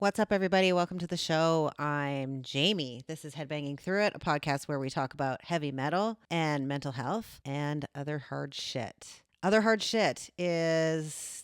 What's up, everybody? Welcome to the show. I'm Jamie. This is Headbanging Through It, a podcast where we talk about heavy metal and mental health and other hard shit. Other hard shit is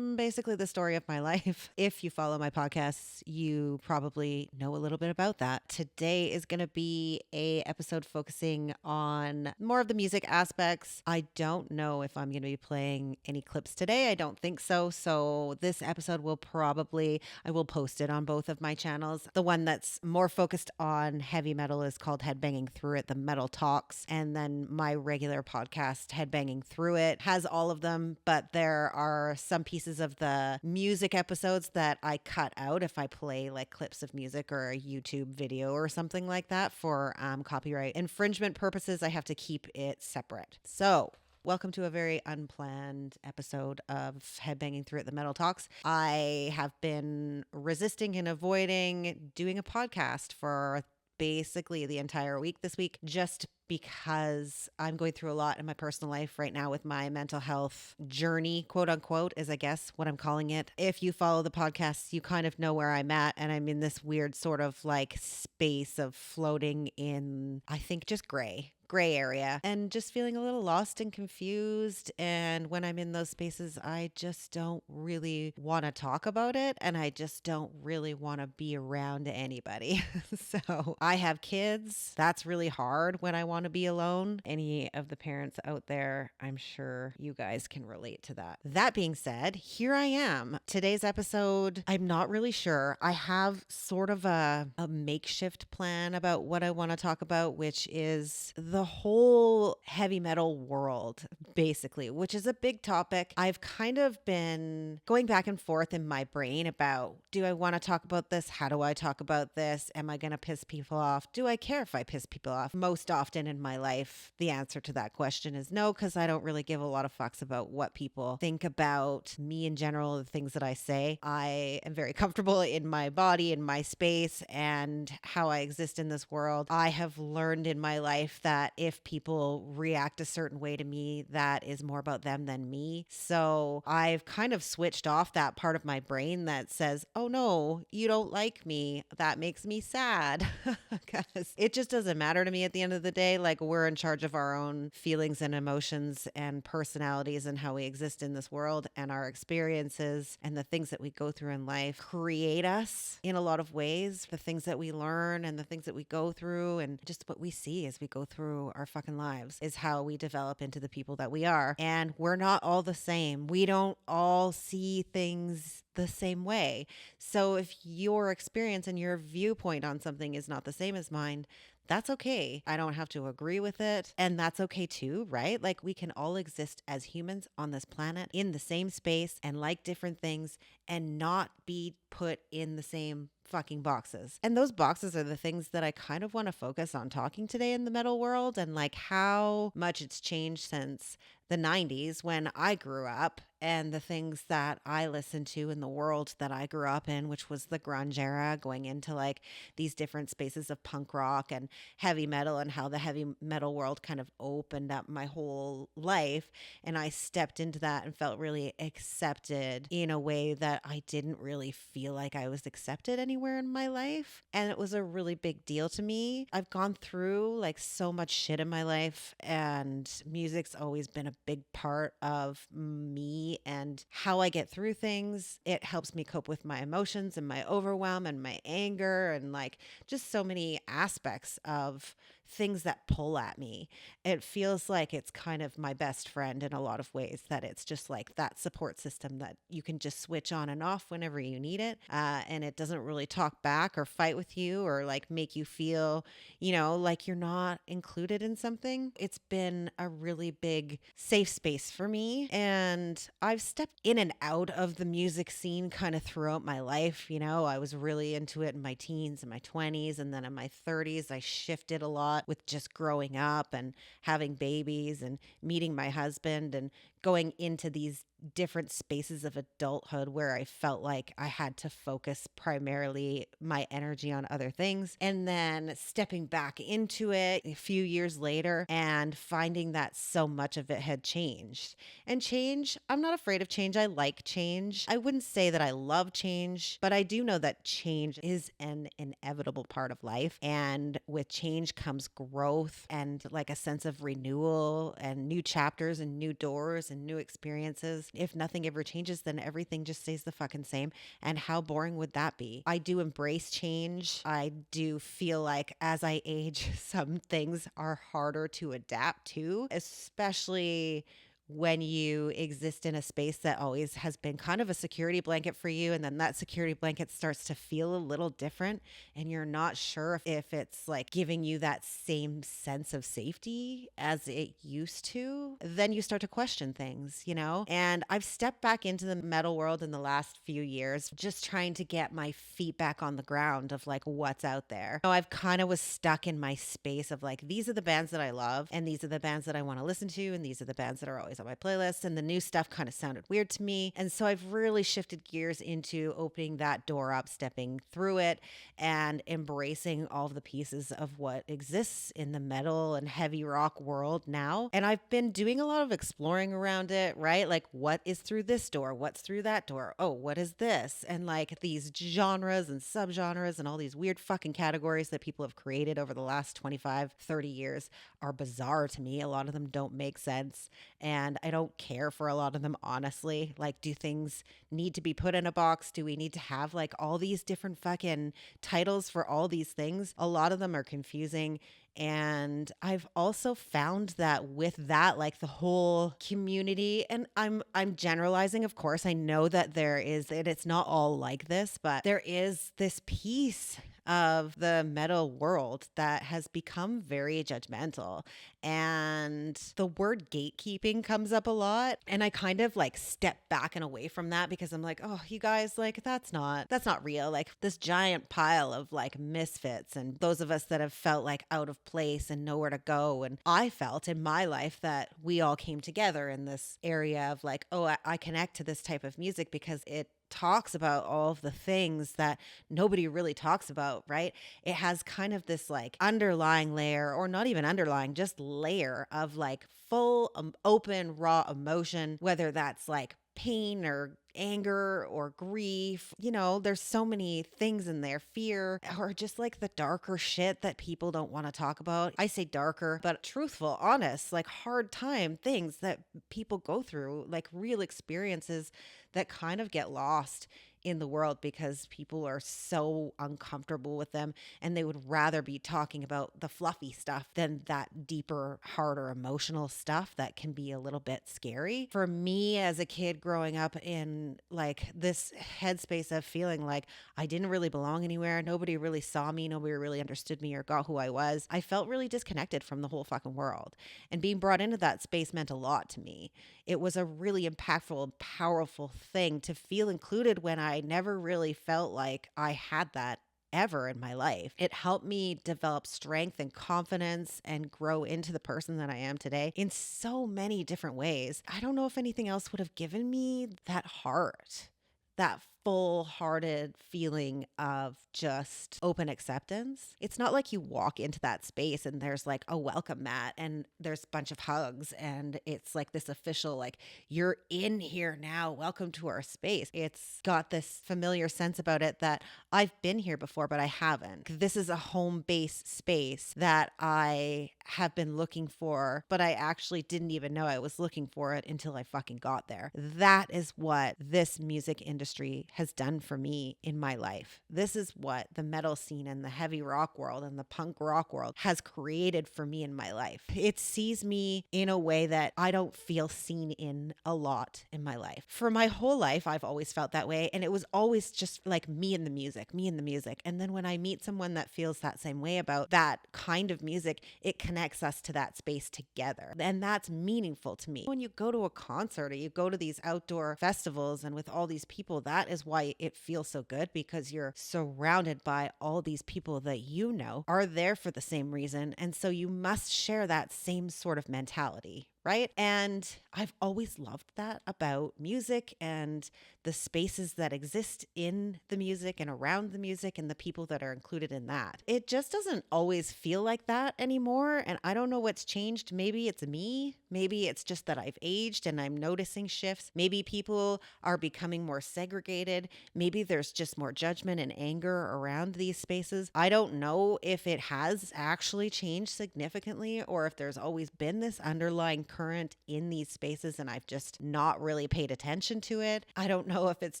basically the story of my life. If you follow my podcasts, you probably know a little bit about that. Today is going to be a episode focusing on more of the music aspects. I don't know if I'm going to be playing any clips today. I don't think so. So this episode I will post it on both of my channels. The one that's more focused on heavy metal is called Headbanging Through It, the Metal Talks. And then my regular podcast, Headbanging Through It, has all of them, but there are some pieces of the music episodes that I cut out if I play like clips of music or a YouTube video or something like that for copyright infringement purposes. I have to keep it separate. So welcome to a very unplanned episode of Headbanging Through It, the Metal Talks. I have been resisting and avoiding doing a podcast for basically the entire week this week, just because I'm going through a lot in my personal life right now with my mental health journey, quote unquote, is I guess what I'm calling it. If you follow the podcast, you kind of know where I'm at. And I'm in this weird sort of like space of floating in, I think, just gray area and just feeling a little lost and confused. And when I'm in those spaces, I just don't really want to talk about it. And I just don't really want to be around anybody. So I have kids. That's really hard when I want to be alone. Any of the parents out there, I'm sure you guys can relate to that. That being said, here I am. Today's episode, I'm not really sure. I have sort of a makeshift plan about what I want to talk about, which is the whole heavy metal world, basically, which is a big topic. I've kind of been going back and forth in my brain about, do I want to talk about this? How do I talk about this? Am I going to piss people off? Do I care if I piss people off? Most often in my life, the answer to that question is no, because I don't really give a lot of fucks about what people think about me in general, the things that I say. I am very comfortable in my body, in my space, and how I exist in this world. I have learned in my life that if people react a certain way to me, that is more about them than me. So I've kind of switched off that part of my brain that says, oh no, you don't like me. That makes me sad. Because it just doesn't matter to me at the end of the day. Like, we're in charge of our own feelings and emotions and personalities and how we exist in this world, and our experiences and the things that we go through in life create us in a lot of ways. The things that we learn and the things that we go through and just what we see as we go through our fucking lives is how we develop into the people that we are. And we're not all the same. We don't all see things the same way. So if your experience and your viewpoint on something is not the same as mine, that's okay. I don't have to agree with it. And that's okay too, right? Like, we can all exist as humans on this planet in the same space and like different things and not be put in the same fucking boxes. And those boxes are the things that I kind of want to focus on talking today in the metal world, and like how much it's changed since the 90s when I grew up, and the things that I listened to in the world that I grew up in, which was the grunge era, going into like these different spaces of punk rock and heavy metal, and how the heavy metal world kind of opened up my whole life. And I stepped into that and felt really accepted in a way that I didn't really feel like I was accepted anywhere in my life. And it was a really big deal to me. I've gone through like so much shit in my life, and music's always been a big part of me and how I get through things. It helps me cope with my emotions and my overwhelm and my anger and like just so many aspects of things that pull at me. It feels like it's kind of my best friend in a lot of ways, that it's just like that support system that you can just switch on and off whenever you need it. And it doesn't really talk back or fight with you or like make you feel, like you're not included in something. It's been a really big safe space for me. And I've stepped in and out of the music scene kind of throughout my life. I was really into it in my teens and my 20s. And then in my 30s, I shifted a lot with just growing up and having babies and meeting my husband and going into these different spaces of adulthood where I felt like I had to focus primarily my energy on other things, and then stepping back into it a few years later and finding that so much of it had changed. And change, I'm not afraid of change. I like change. I wouldn't say that I love change, but I do know that change is an inevitable part of life. And with change comes growth and like a sense of renewal and new chapters and new doors and new experiences. If nothing ever changes, then everything just stays the fucking same. And how boring would that be? I do embrace change. I do feel like as I age, some things are harder to adapt to, especially when you exist in a space that always has been kind of a security blanket for you, and then that security blanket starts to feel a little different, and you're not sure if it's like giving you that same sense of safety as it used to, then you start to question things, you know? And I've stepped back into the metal world in the last few years, just trying to get my feet back on the ground of like what's out there. You know, I've kind of was stuck in my space of like, these are the bands that I love, and these are the bands that I want to listen to, and these are the bands that are always on my playlist, and the new stuff kind of sounded weird to me. And so I've really shifted gears into opening that door up, stepping through it, and embracing all of the pieces of what exists in the metal and heavy rock world now. And I've been doing a lot of exploring around it, right? Like, what is through this door? What's through that door? Oh, what is this? And like these genres and subgenres and all these weird fucking categories that people have created over the last 25, 30 years are bizarre to me. A lot of them don't make sense. And I don't care for a lot of them, honestly. Like, do things need to be put in a box? Do we need to have like all these different fucking titles for all these things? A lot of them are confusing. And I've also found that with that, like the whole community, and I'm generalizing, of course. I know that there is, and it's not all like this, but there is this piece of the metal world that has become very judgmental. And the word gatekeeping comes up a lot. And I kind of like step back and away from that because I'm like, oh, you guys, like that's not real. Like this giant pile of like misfits and those of us that have felt like out of place and nowhere to go. And I felt in my life that we all came together in this area of like, oh, I connect to this type of music because it talks about all of the things that nobody really talks about, right? It has kind of this like underlying layer, or not even underlying, just layer of like full open raw emotion, whether that's like pain or anger or grief. You know, there's so many things in there, fear, or just like the darker shit that people don't want to talk about. I say darker, but truthful, honest, like hard time things that people go through, like real experiences that kind of get lost in the world because people are so uncomfortable with them, and they would rather be talking about the fluffy stuff than that deeper, harder emotional stuff that can be a little bit scary. For me as a kid growing up in like this headspace of feeling like I didn't really belong anywhere, nobody really saw me, nobody really understood me or got who I was, I felt really disconnected from the whole fucking world. And being brought into that space meant a lot to me. It was a really impactful and powerful thing to feel included when I never really felt like I had that ever in my life. It helped me develop strength and confidence and grow into the person that I am today in so many different ways. I don't know if anything else would have given me that heart, that full-hearted feeling of just open acceptance. It's not like you walk into that space and there's like a welcome mat and there's a bunch of hugs and it's like this official, like, you're in here now, welcome to our space. It's got this familiar sense about it that I've been here before, but I haven't. This is a home-based space that I have been looking for, but I actually didn't even know I was looking for it until I fucking got there. That is what this music industry has done for me in my life. This is what the metal scene and the heavy rock world and the punk rock world has created for me in my life. It sees me in a way that I don't feel seen in a lot in my life. For my whole life, I've always felt that way. And it was always just like me and the music, me and the music. And then when I meet someone that feels that same way about that kind of music, it connects us to that space together. And that's meaningful to me. When you go to a concert or you go to these outdoor festivals and with all these people, that is why it feels so good, because you're surrounded by all these people that you know are there for the same reason. And so you must share that same sort of mentality, right? And I've always loved that about music and the spaces that exist in the music and around the music and the people that are included in that. It just doesn't always feel like that anymore. And I don't know what's changed. Maybe it's me. Maybe it's just that I've aged and I'm noticing shifts. Maybe people are becoming more segregated. Maybe there's just more judgment and anger around these spaces. I don't know if it has actually changed significantly or if there's always been this underlying current in these spaces and I've just not really paid attention to it. I don't know if it's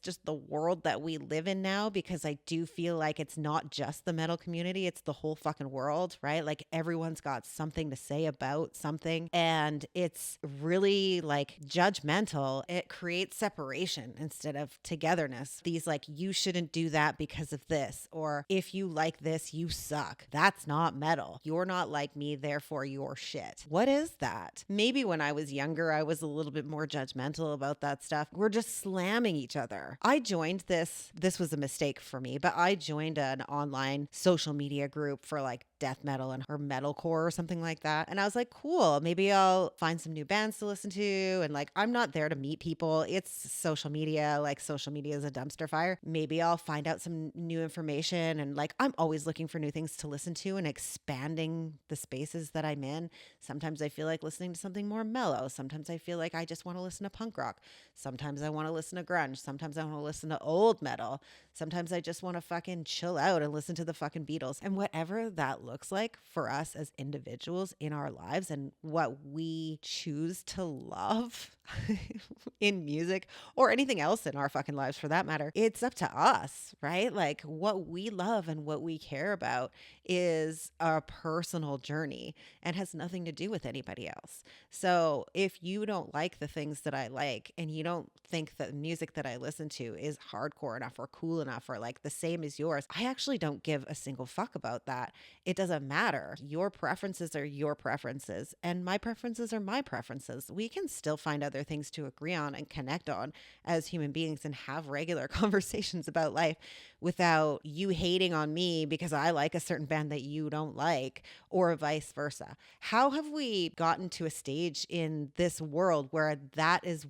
just the world that we live in now, because I do feel like it's not just the metal community, it's the whole fucking world, right? Like everyone's got something to say about something and it's really like judgmental. It creates separation instead of togetherness. These like, you shouldn't do that because of this, or if you like this, you suck. That's not metal. You're not like me, therefore you're shit. What is that? Maybe when I was younger, I was a little bit more judgmental about that stuff. We're just slamming each other. I joined this was a mistake for me, but I joined an online social media group for like death metal and or metalcore or something like that. And I was like, cool, maybe I'll find some new bands to listen to. And like, I'm not there to meet people. It's social media. Like social media is a dumpster fire. Maybe I'll find out some new information. And like, I'm always looking for new things to listen to and expanding the spaces that I'm in. Sometimes I feel like listening to something more mellow. Sometimes I feel like I just want to listen to punk rock. Sometimes I want to listen to grunge. Sometimes I want to listen to old metal. Sometimes I just want to fucking chill out and listen to the fucking Beatles. And whatever that looks like for us as individuals in our lives and what we choose to love in music or anything else in our fucking lives for that matter, it's up to us, right? Like what we love and what we care about is a personal journey and has nothing to do with anybody else. So if you don't like the things that I like and you don't think that music that I listen to is hardcore enough or cool enough or like the same as yours, I actually don't give a single fuck about that. It doesn't matter. Your preferences are your preferences and my preferences are my preferences. We can still find other things to agree on and connect on as human beings and have regular conversations about life without you hating on me because I like a certain band that you don't like or vice versa. How have we gotten to a stage in this world where that is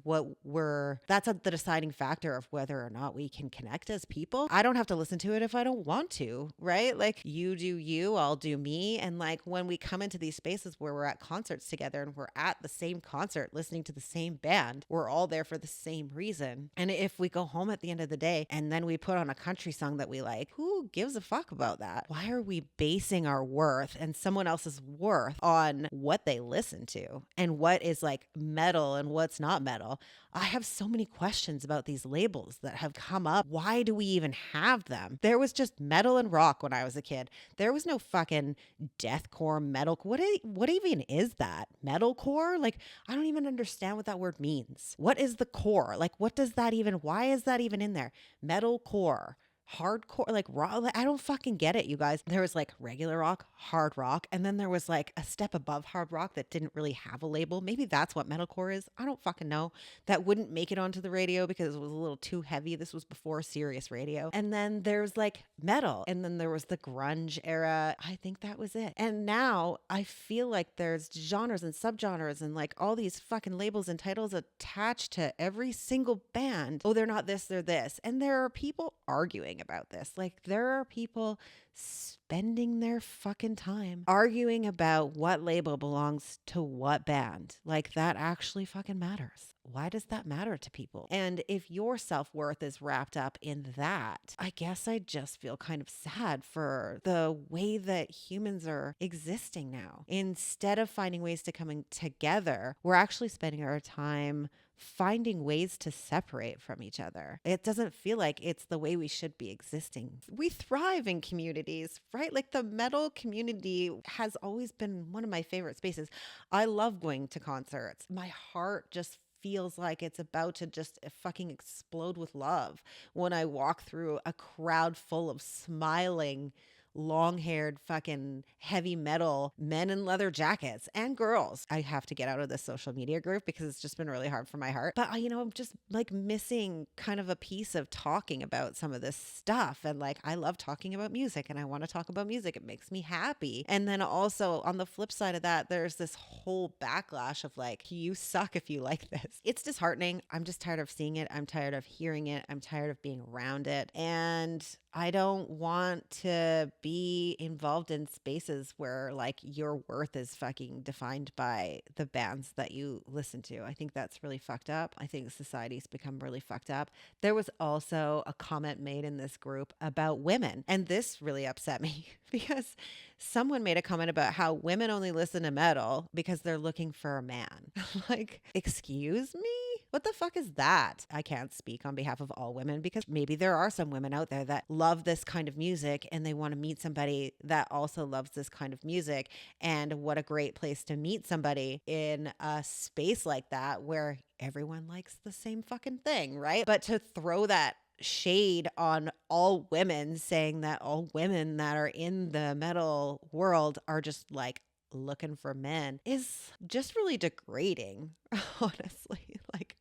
that's the deciding factor of whether or not we can connect as people? I don't have to listen to it if I don't want to, right? Like you do you, I'll do me. And like when we come into these spaces where we're at concerts together and we're at the same concert listening to the same band, we're all there for the same reason. And if we go home at the end of the day and then we put on a country song that we like, who gives a fuck about that? Why are we basing our worth and someone else's worth on what they listen to and what is like metal and what's not metal? I have so many questions about these labels that have come up. Why do we even have them? There was just metal and rock when I was a kid. There was no fucking deathcore, metal. What even is that? Metalcore? Like, I don't even understand what that word means. What is the core? Like, what does that even, why is that even in there? Metalcore. Hardcore, like rock. I don't fucking get it, you guys. There was like regular rock, hard rock, and then there was like a step above hard rock that didn't really have a label. Maybe that's what metalcore is. I don't fucking know. That wouldn't make it onto the radio because it was a little too heavy. This was before Sirius radio. And then there's like metal, and then there was the grunge era. I think that was it. And now I feel like there's genres and subgenres and like all these fucking labels and titles attached to every single band. Oh, they're not this, they're this. And there are people arguing about this. Like there are people spending their fucking time arguing about what label belongs to what band. Like that actually fucking matters. Why does that matter to people? And if your self-worth is wrapped up in that, I guess I just feel kind of sad for the way that humans are existing now. Instead of finding ways to come together, we're actually spending our time finding ways to separate from each other. It doesn't feel like it's the way we should be existing. We thrive in communities, right? Like the metal community has always been one of my favorite spaces. I love going to concerts. My heart just feels like it's about to just fucking explode with love when I walk through a crowd full of smiling, long-haired fucking heavy metal men in leather jackets and girls. I have to get out of this social media group because it's just been really hard for my heart. But I'm just like missing kind of a piece of talking about some of this stuff. And like, I love talking about music and I want to talk about music. It makes me happy. And then also on the flip side of that, there's this whole backlash of like, you suck if you like this. It's disheartening. I'm just tired of seeing it. I'm tired of hearing it. I'm tired of being around it. And I don't want to be involved in spaces where like your worth is fucking defined by the bands that you listen to. I think that's really fucked up. I think society's become really fucked up. There was also a comment made in this group about women, and this really upset me because someone made a comment about how women only listen to metal because they're looking for a man. Like, excuse me? What the fuck is that? I can't speak on behalf of all women because maybe there are some women out there that love this kind of music and they want to meet somebody that also loves this kind of music. And what a great place to meet somebody in a space like that where everyone likes the same fucking thing, right? But to throw that shade on all women, saying that all women that are in the metal world are just like looking for men, is just really degrading, honestly. Like,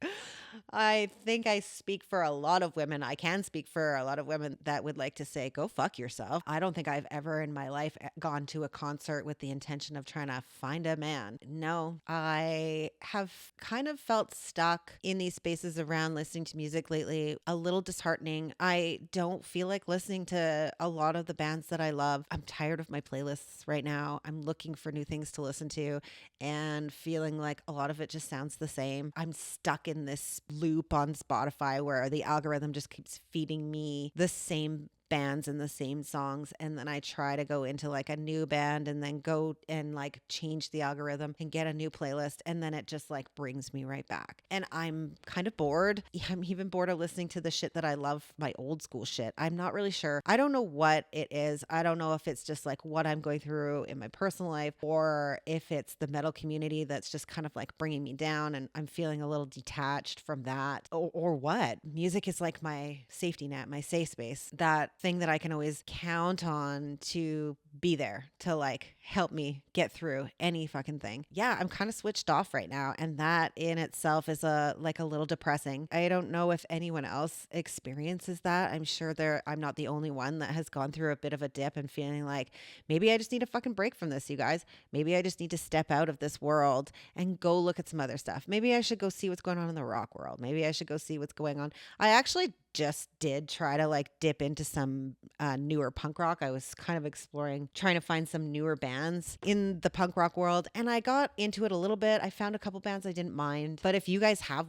I think I speak for a lot of women. I can speak for a lot of women that would like to say, go fuck yourself. I don't think I've ever in my life gone to a concert with the intention of trying to find a man. No, I have kind of felt stuck in these spaces around listening to music lately, a little disheartening. I don't feel like listening to a lot of the bands that I love. I'm tired of my playlists right now. I'm looking for new things to listen to and feeling like a lot of it just sounds the same. I'm stuck in this loop on Spotify where the algorithm just keeps feeding me the same bands and the same songs, and then I try to go into like a new band and then go and like change the algorithm and get a new playlist, and then it just like brings me right back, and I'm kind of bored. I'm even bored of listening to the shit that I love, my old school shit. I'm not really sure. I don't know what it is. I don't know if it's just like what I'm going through in my personal life, or if it's the metal community that's just kind of like bringing me down and I'm feeling a little detached from that, or what. Music is like my safety net, my safe space, that thing that I can always count on to be there to like help me get through any fucking thing. Yeah, I'm kind of switched off right now, and that in itself is a little depressing. I don't know if anyone else experiences that. I'm sure I'm not the only one that has gone through a bit of a dip and feeling like maybe I just need a fucking break from this, you guys. Maybe I just need to step out of this world and go look at some other stuff. Maybe I should go see what's going on in the rock world. Maybe I should go see what's going on. I actually just did try to like dip into some newer punk rock. I was kind of exploring, trying to find some newer bands in the punk rock world, and I got into it a little bit. I found a couple bands I didn't mind, but if you guys have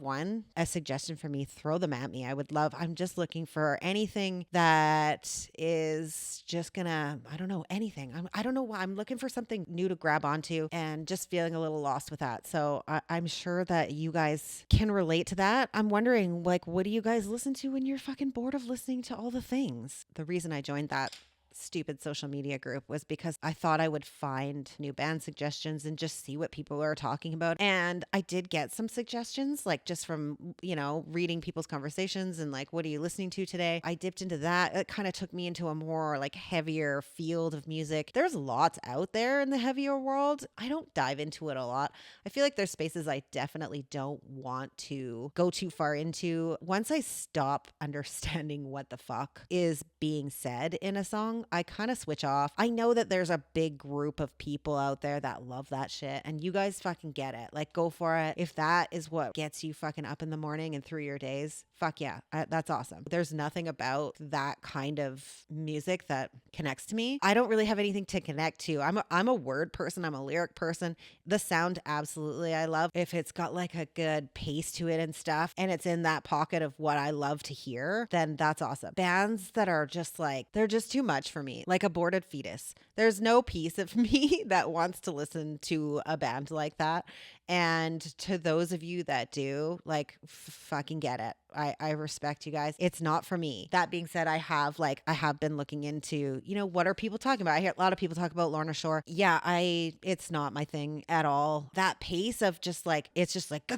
a suggestion for me, throw them at me. I'm just looking for anything that is just gonna, I don't know, anything. I don't know why. I'm looking for something new to grab onto and just feeling a little lost with that. So I'm sure that you guys can relate to that. I'm wondering, like, what do you guys listen to when you're fucking bored of listening to all the things? The reason I joined that stupid social media group was because I thought I would find new band suggestions and just see what people are talking about. And I did get some suggestions, like just from, reading people's conversations and like, what are you listening to today? I dipped into that. It kind of took me into a more like heavier field of music. There's lots out there in the heavier world. I don't dive into it a lot. I feel like there's spaces I definitely don't want to go too far into. Once I stop understanding what the fuck is being said in a song, I kind of switch off. I know that there's a big group of people out there that love that shit, and you guys fucking get it. Like, go for it. If that is what gets you fucking up in the morning and through your days, fuck yeah, that's awesome. There's nothing about that kind of music that connects to me. I don't really have anything to connect to. I'm a word person. I'm a lyric person. The sound, absolutely, I love. If it's got like a good pace to it and stuff, and it's in that pocket of what I love to hear, then that's awesome. Bands that are just like, they're just too much for me, like aborted fetus. There's no piece of me that wants to listen to a band like that. And to those of you that do, like, fucking get it. I respect you guys. It's not for me. That being said, I have been looking into, what are people talking about? I hear a lot of people talk about Lorna Shore. Yeah, it's not my thing at all. That pace of just like, it's just like,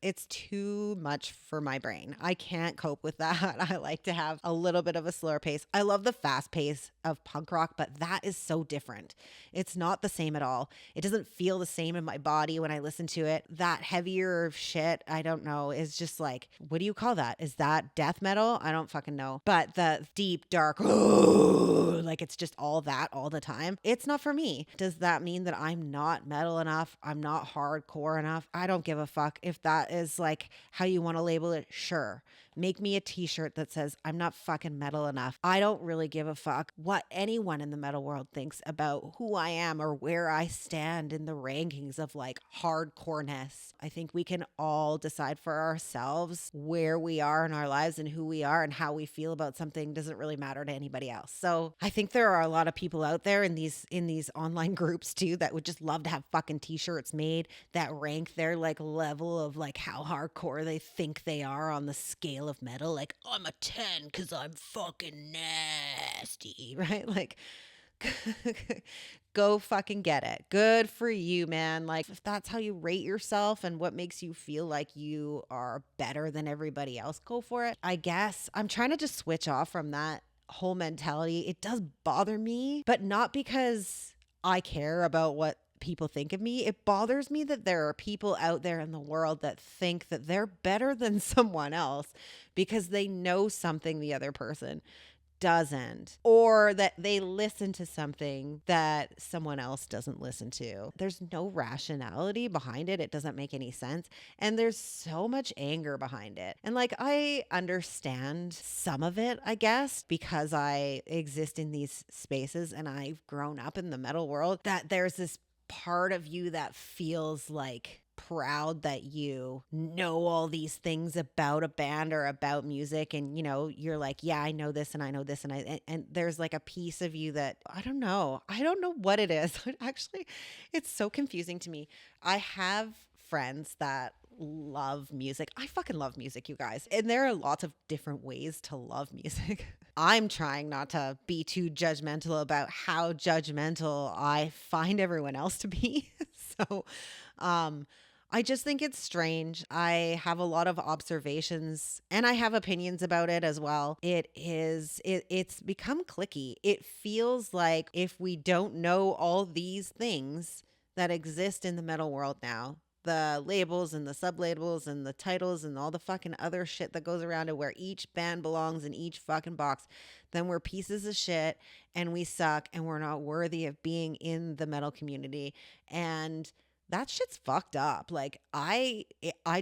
it's too much for my brain. I can't cope with that. I like to have a little bit of a slower pace. I love the fast pace of punk rock, but that is so different. It's not the same at all. It doesn't feel the same in my body when I listen to it. That heavier shit, I don't know, is just like, what do you call that? Is that death metal? I don't fucking know. But the deep, dark, like it's just all that all the time. It's not for me. Does that mean that I'm not metal enough? I'm not hardcore enough? I don't give a fuck. If that is like how you want to label it, sure. Make me a t-shirt that says I'm not fucking metal enough. I don't really give a fuck what anyone in the metal world thinks about who I am or where I stand in the rankings of like hardcoreness. I think we can all decide for ourselves where we are in our lives and who we are, and how we feel about something doesn't really matter to anybody else. So I think there are a lot of people out there in these online groups too that would just love to have fucking t-shirts made that rank their like level of like how hardcore they think they are on the scale of metal. Like, I'm a 10 because I'm fucking nasty, right? Like, go fucking get it. Good for you, man. Like, if that's how you rate yourself and what makes you feel like you are better than everybody else, go for it. I guess I'm trying to just switch off from that whole mentality. It does bother me, but not because I care about what people think of me. It bothers me that there are people out there in the world that think that they're better than someone else because they know something the other person doesn't, or that they listen to something that someone else doesn't listen to. There's no rationality behind it. It doesn't make any sense. And there's so much anger behind it. And like, I understand some of it, I guess, because I exist in these spaces and I've grown up in the metal world, that there's this part of you that feels like proud that you know all these things about a band or about music, and you're like, yeah, I know this and I know this, and there's like a piece of you that I don't know what it is. Actually, it's so confusing to me. I have friends that love music. I fucking love music, you guys, and there are lots of different ways to love music. I'm trying not to be too judgmental about how judgmental I find everyone else to be. So I just think it's strange. I have a lot of observations and I have opinions about it as well. It's become cliquey. It feels like if we don't know all these things that exist in the metal world now, the labels and the sub-labels and the titles and all the fucking other shit that goes around it, where each band belongs in each fucking box, then we're pieces of shit and we suck and we're not worthy of being in the metal community. And that shit's fucked up. Like, I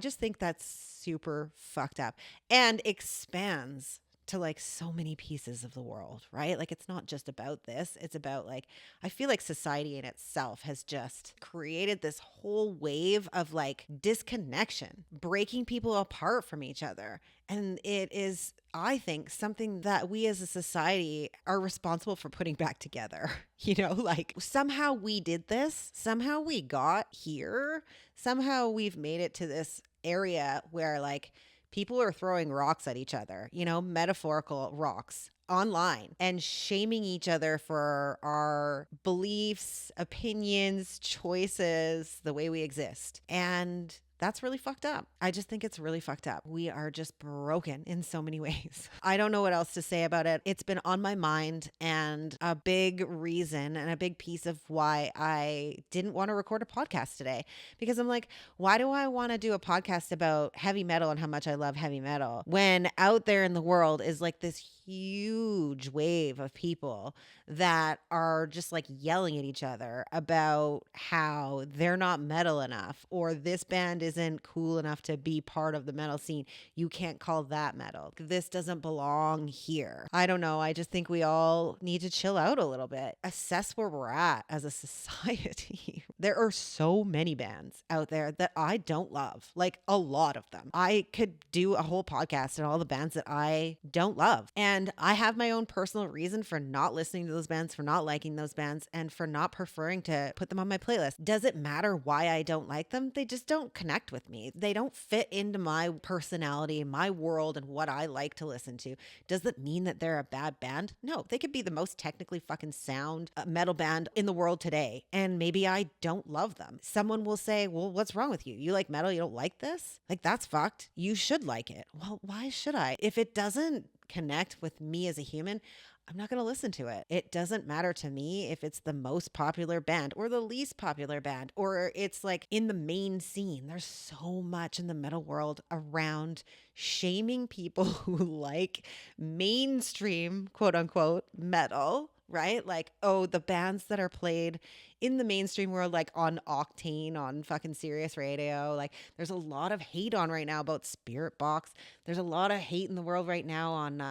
just think that's super fucked up and expands to like so many pieces of the world, right? Like, it's not just about this. It's about like, I feel like society in itself has just created this whole wave of like disconnection, breaking people apart from each other. And it is, I think, something that we as a society are responsible for putting back together. Like, somehow we did this, somehow we got here, somehow we've made it to this area where like people are throwing rocks at each other, metaphorical rocks online, and shaming each other for our beliefs, opinions, choices, the way we exist. And that's really fucked up. I just think it's really fucked up. We are just broken in so many ways. I don't know what else to say about it. It's been on my mind, and a big reason and a big piece of why I didn't want to record a podcast today, because I'm like, why do I want to do a podcast about heavy metal and how much I love heavy metal when out there in the world is like this huge wave of people that are just like yelling at each other about how they're not metal enough, or this band isn't cool enough to be part of the metal scene. You can't call that metal. This doesn't belong here. I don't know. I just think we all need to chill out a little bit, assess where we're at as a society. There are so many bands out there that I don't love, like a lot of them. I could do a whole podcast on all the bands that I don't love. And I have my own personal reason for not listening to those bands, for not liking those bands, and for not preferring to put them on my playlist. Does it matter why I don't like them? They just don't connect with me. They don't fit into my personality, my world, and what I like to listen to. Does it mean that they're a bad band? No, they could be the most technically fucking sound metal band in the world today. And maybe I don't love them. Someone will say, well, what's wrong with you? You like metal? You don't like this? Like, that's fucked. You should like it. Well, why should I? If it doesn't connect with me as a human, I'm not going to listen to it. It doesn't matter to me if it's the most popular band or the least popular band, or it's like in the main scene. There's so much in the metal world around shaming people who like mainstream, quote unquote, metal, right? Like, oh, the bands that are played in the mainstream world, like on Octane, on fucking Sirius Radio. Like, there's a lot of hate on right now about Spirit Box. There's a lot of hate in the world right now on,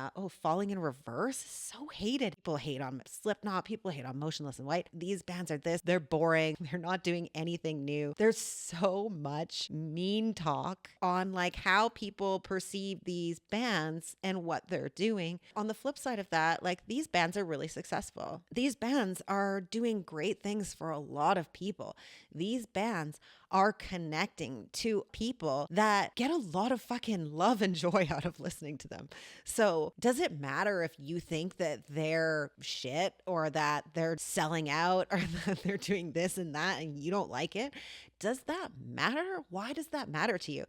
Falling in Reverse. So hated. People hate on Slipknot. People hate on Motionless in White. These bands are this. They're boring. They're not doing anything new. There's so much mean talk on like how people perceive these bands and what they're doing. On the flip side of that, like, these bands are really successful. These bands are doing great things for a lot of people. These bands are connecting to people that get a lot of fucking love and joy out of listening to them. So does it matter if you think that they're shit or that they're selling out or that they're doing this and that and you don't like it? Does that matter? Why does that matter to you?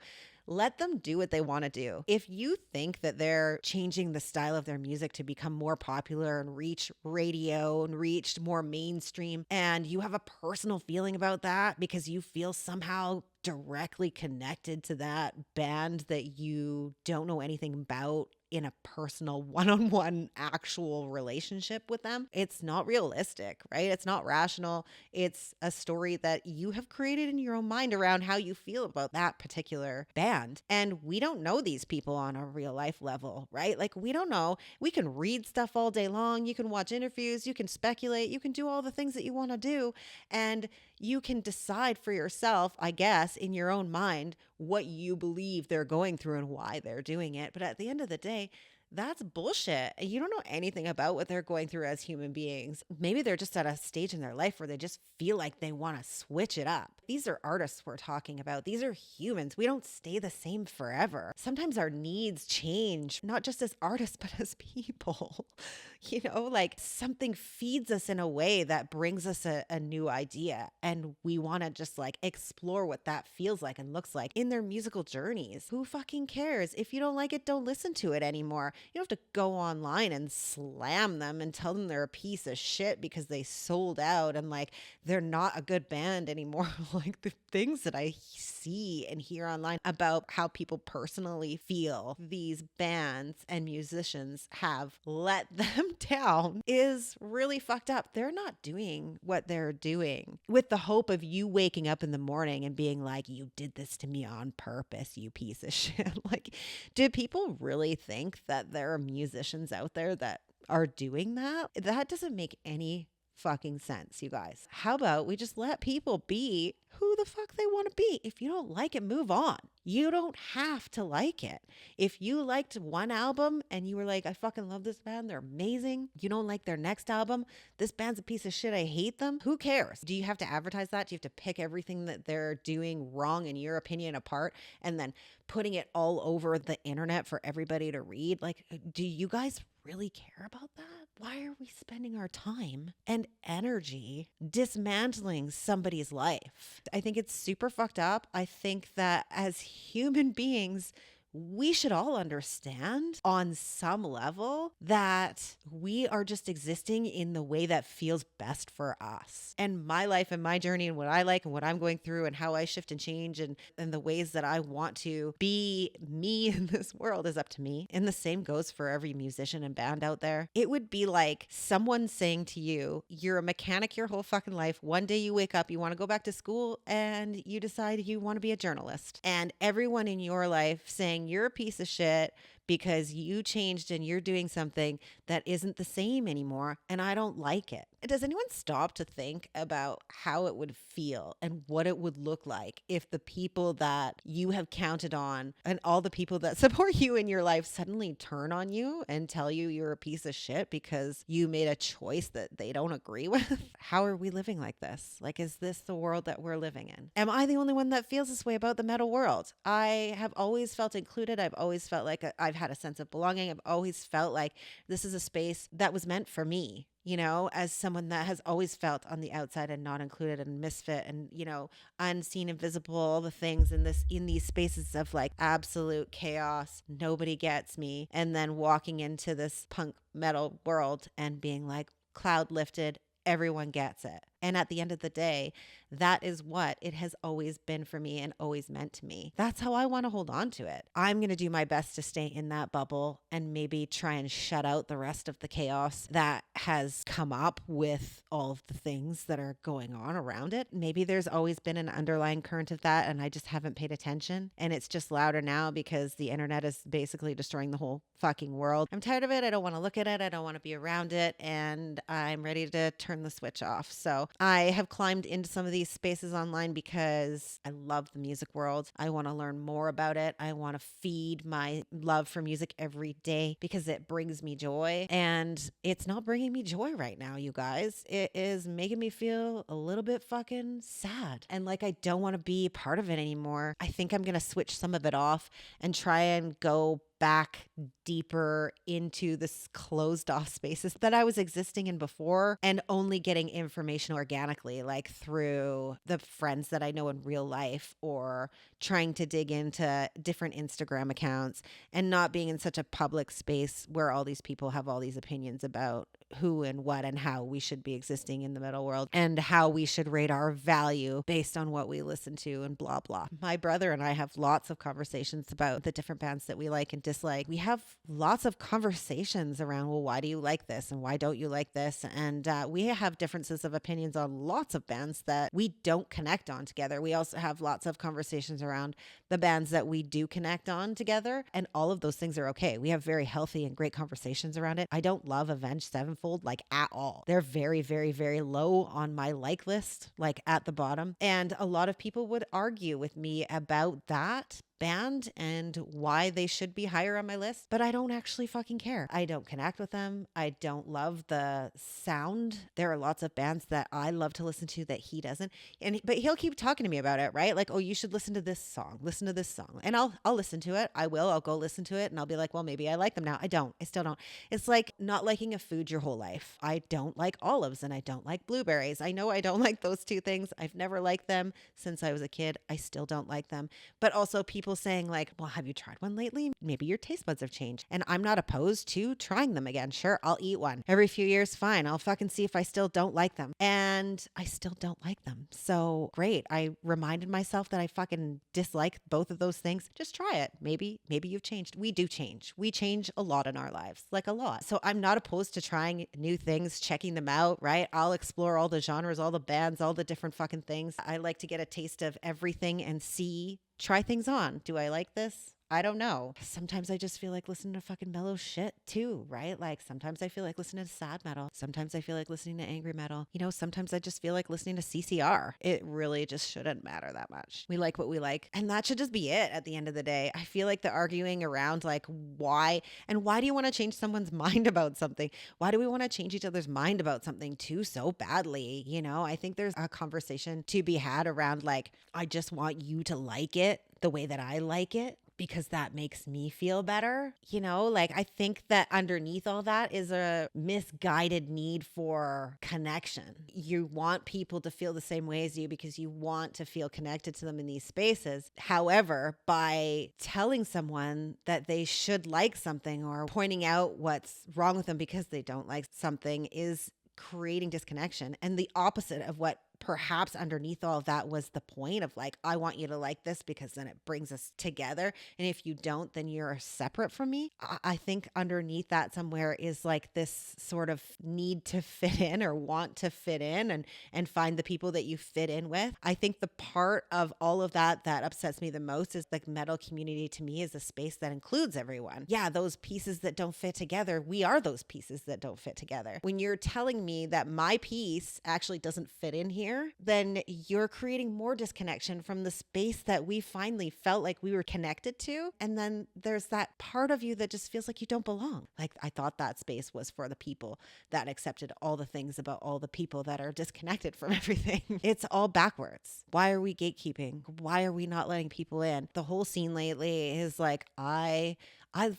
Let them do what they want to do. If you think that they're changing the style of their music to become more popular and reach radio and reach more mainstream, and you have a personal feeling about that because you feel somehow directly connected to that band that you don't know anything about in a personal one-on-one actual relationship with them, it's not realistic, right? It's not rational. It's a story that you have created in your own mind around how you feel about that particular band. And we don't know these people on a real life level, right? Like, we don't know. We can read stuff all day long. You can watch interviews. You can speculate. You can do all the things that you want to do. And you can decide for yourself, I guess, in your own mind, what you believe they're going through and why they're doing it. But at the end of the day, that's bullshit. You don't know anything about what they're going through as human beings. Maybe they're just at a stage in their life where they just feel like they want to switch it up. These are artists we're talking about. These are humans. We don't stay the same forever. Sometimes our needs change, not just as artists, but as people. Like, something feeds us in a way that brings us a new idea. And we want to just like explore what that feels like and looks like in their musical journeys. Who fucking cares? If you don't like it, don't listen to it anymore. You don't have to go online and slam them and tell them they're a piece of shit because they sold out and like they're not a good band anymore. Like, the things that I see and hear online about how people personally feel these bands and musicians have let them down is really fucked up. They're not doing what they're doing with the hope of you waking up in the morning and being like, you did this to me on purpose, you piece of shit. Like, do people really think that there are musicians out there that are doing that? That doesn't make any fucking sense, you guys. How about we just let people be who the fuck they want to be? If you don't like it, move on. You don't have to like it. If you liked one album and you were like, I fucking love this band, they're amazing. You don't like their next album, this band's a piece of shit, I hate them. Who cares? Do you have to advertise that? Do you have to pick everything that they're doing wrong in your opinion apart and then putting it all over the internet for everybody to read? Like, do you guys really care about that? Why are we spending our time and energy dismantling somebody's life? I think it's super fucked up. I think that as human beings, we should all understand on some level that we are just existing in the way that feels best for us. And my life and my journey and what I like and what I'm going through and how I shift and change and the ways that I want to be me in this world is up to me. And the same goes for every musician and band out there. It would be like someone saying to you, you're a mechanic your whole fucking life. One day you wake up, you want to go back to school and you decide you want to be a journalist. And everyone in your life saying, you're a piece of shit because you changed and you're doing something that isn't the same anymore. And I don't like it. Does anyone stop to think about how it would feel and what it would look like if the people that you have counted on and all the people that support you in your life suddenly turn on you and tell you you're a piece of shit because you made a choice that they don't agree with? How are we living like this? Like, is this the world that we're living in? Am I the only one that feels this way about the metal world? I have always felt included. I've always felt like I've had a sense of belonging. I've always felt like this is a space that was meant for me. You know, as someone that has always felt on the outside and not included and misfit and, you know, unseen, invisible, all the things in these spaces of like absolute chaos, nobody gets me. And then walking into this punk metal world and being like cloud lifted, everyone gets it. And at the end of the day, that is what it has always been for me and always meant to me. That's how I want to hold on to it. I'm going to do my best to stay in that bubble and maybe try and shut out the rest of the chaos that has come up with all of the things that are going on around it. Maybe there's always been an underlying current of that and I just haven't paid attention. And it's just louder now because the internet is basically destroying the whole fucking world. I'm tired of it. I don't want to look at it. I don't want to be around it. And I'm ready to turn the switch off. So I have climbed into some of these spaces online because I love the music world. I want to learn more about it. I want to feed my love for music every day because it brings me joy. And it's not bringing me joy right now, you guys. It is making me feel a little bit fucking sad. And like I don't want to be part of it anymore. I think I'm going to switch some of it off and try and go back deeper into this closed off spaces that I was existing in before and only getting information organically, like through the friends that I know in real life or trying to dig into different Instagram accounts and not being in such a public space where all these people have all these opinions about who and what and how we should be existing in the metal world and how we should rate our value based on what we listen to and blah, blah. My brother and I have lots of conversations about the different bands that we like and dislike. We have lots of conversations around, well, why do you like this? And why don't you like this? And we have differences of opinions on lots of bands that we don't connect on together. We also have lots of conversations around the bands that we do connect on together. And all of those things are okay. We have very healthy and great conversations around it. I don't love Avenged Sevenfold like at all. They're very, very, very low on my like list, like at the bottom. And a lot of people would argue with me about that band and why they should be higher on my list, but I don't actually fucking care. I don't connect with them. I don't love the sound. There are lots of bands that I love to listen to that he doesn't. But he'll keep talking to me about it, right? Like, oh, you should listen to this song. Listen to this song. And I'll listen to it. I'll go listen to it and I'll be like, well, maybe I like them now. I don't. I still don't. It's like not liking a food your whole life. I don't like olives and I don't like blueberries. I know I don't like those two things. I've never liked them since I was a kid. I still don't like them. But also people saying like, well, have you tried one lately? Maybe your taste buds have changed. And I'm not opposed to trying them again. Sure, I'll eat one every few years. Fine. I'll fucking see if I still don't like them. And I still don't like them. So great. I reminded myself that I fucking dislike both of those things. Just try it. Maybe you've changed. We do change. We change a lot in our lives, like a lot. So I'm not opposed to trying new things, checking them out, right? I'll explore all the genres, all the bands, all the different fucking things. I like to get a taste of everything and try things on. Do I like this? I don't know. Sometimes I just feel like listening to fucking mellow shit too, right? Like sometimes I feel like listening to sad metal. Sometimes I feel like listening to angry metal. You know, sometimes I just feel like listening to CCR. It really just shouldn't matter that much. We like what we like. And that should just be it at the end of the day. I feel like the arguing around like why do you want to change someone's mind about something? Why do we want to change each other's mind about something too so badly? You know, I think there's a conversation to be had around like, I just want you to like it the way that I like it, because that makes me feel better. You know, like I think that underneath all that is a misguided need for connection. You want people to feel the same way as you because you want to feel connected to them in these spaces. However, by telling someone that they should like something or pointing out what's wrong with them because they don't like something is creating disconnection and the opposite of what perhaps underneath all of that was the point of like, I want you to like this because then it brings us together. And if you don't, then you're separate from me. I think underneath that somewhere is like this sort of need to fit in or want to fit in and find the people that you fit in with. I think the part of all of that that upsets me the most is like metal community to me is a space that includes everyone. Yeah, those pieces that don't fit together, we are those pieces that don't fit together. When you're telling me that my piece actually doesn't fit in here, then you're creating more disconnection from the space that we finally felt like we were connected to. And then there's that part of you that just feels like you don't belong. Like I thought that space was for the people that accepted all the things about all the people that are disconnected from everything. It's all backwards. Why are we gatekeeping? Why are we not letting people in? The whole scene lately is like, I've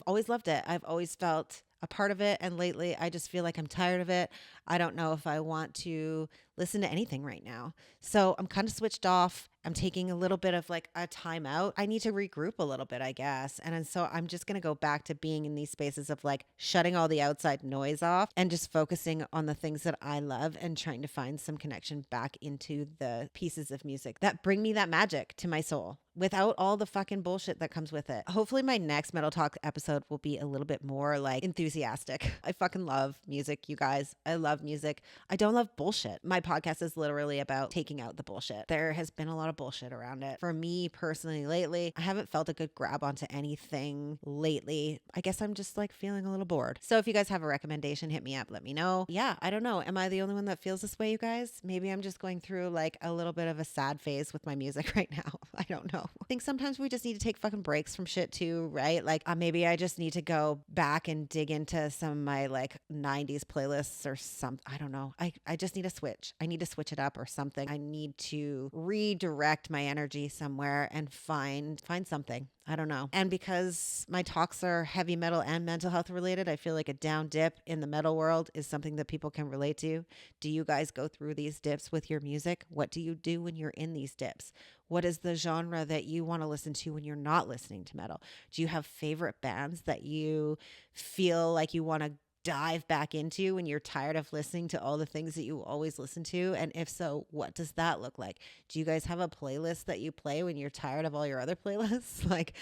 always loved it. I've always felt a part of it. And lately, I just feel like I'm tired of it. I don't know if I want to listen to anything right now. So I'm kind of switched off. I'm taking a little bit of like a time out. I need to regroup a little bit, I guess. And so I'm just going to go back to being in these spaces of like shutting all the outside noise off and just focusing on the things that I love and trying to find some connection back into the pieces of music that bring me that magic to my soul without all the fucking bullshit that comes with it. Hopefully my next Metal Talk episode will be a little bit more like enthusiastic. I fucking love music, you guys. I love music. I don't love bullshit. My podcast is literally about taking out the bullshit. There has been a lot of bullshit around it. For me personally lately, I haven't felt a good grab onto anything lately. I guess I'm just like feeling a little bored. So if you guys have a recommendation, hit me up. Let me know. Yeah, I don't know. Am I the only one that feels this way, you guys? Maybe I'm just going through like a little bit of a sad phase with my music right now. I don't know. I think sometimes we just need to take fucking breaks from shit too, right? Like maybe I just need to go back and dig into some of my like 90s playlists or something. I don't know. I just need to switch. I need to switch it up or something. I need to redirect my energy somewhere and find something. I don't know. And because my talks are heavy metal and mental health related, I feel like a down dip in the metal world is something that people can relate to. Do you guys go through these dips with your music? What do you do when you're in these dips? What is the genre that you want to listen to when you're not listening to metal? Do you have favorite bands that you feel like you want to dive back into when you're tired of listening to all the things that you always listen to? And if so, what does that look like? Do you guys have a playlist that you play when you're tired of all your other playlists? Like,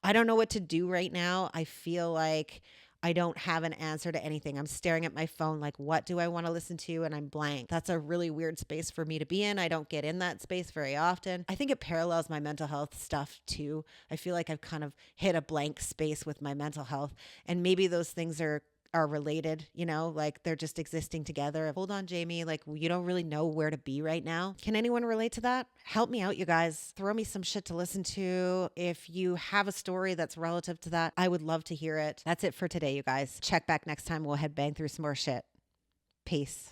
I don't know what to do right now. I feel like I don't have an answer to anything. I'm staring at my phone like, what do I want to listen to? And I'm blank. That's a really weird space for me to be in. I don't get in that space very often. I think it parallels my mental health stuff too. I feel like I've kind of hit a blank space with my mental health, and maybe those things are related, you know, like they're just existing together. Hold on, Jamie, like you don't really know where to be right now. Can anyone relate to that? Help me out, you guys. Throw me some shit to listen to. If you have a story that's relative to that, I would love to hear it. That's it for today, you guys. Check back next time. We'll headbang through some more shit. Peace.